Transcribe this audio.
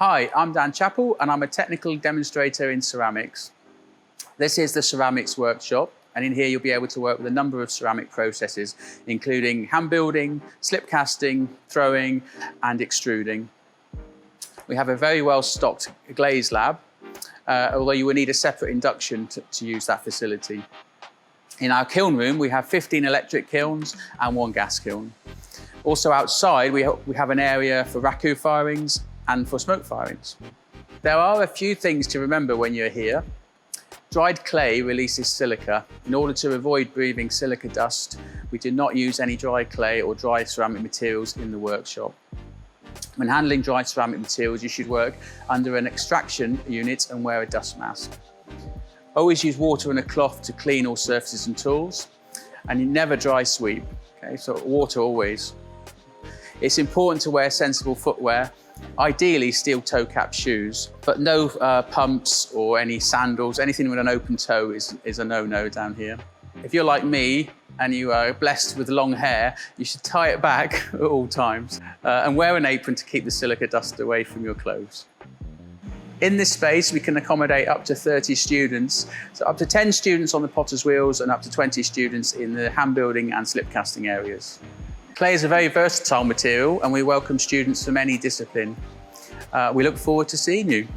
Hi, I'm Dan Chapple and I'm a technical demonstrator in ceramics. This is the ceramics workshop, and in here you'll be able to work with a number of ceramic processes, including hand building, slip casting, throwing and extruding. We have a very well stocked glaze lab, although you will need a separate induction to use that facility. In our kiln room we have 15 electric kilns and 1 gas kiln. Also outside we have an area for raku firings and for smoke firings. There are a few things to remember when you're here. Dried clay releases silica. In order to avoid breathing silica dust, we do not use any dry clay or dry ceramic materials in the workshop. When handling dry ceramic materials, you should work under an extraction unit and wear a dust mask. Always use water and a cloth to clean all surfaces and tools, and you never dry sweep. Okay, so water always. It's important to wear sensible footwear, ideally steel toe cap shoes, but no pumps or any sandals. Anything with an open toe is a no-no down here. If you're like me and you are blessed with long hair, you should tie it back at all times and wear an apron to keep the silica dust away from your clothes. In this space, we can accommodate up to 30 students, so up to 10 students on the potter's wheels and up to 20 students in the hand building and slip casting areas. Clay is a very versatile material and we welcome students from any discipline. We look forward to seeing you.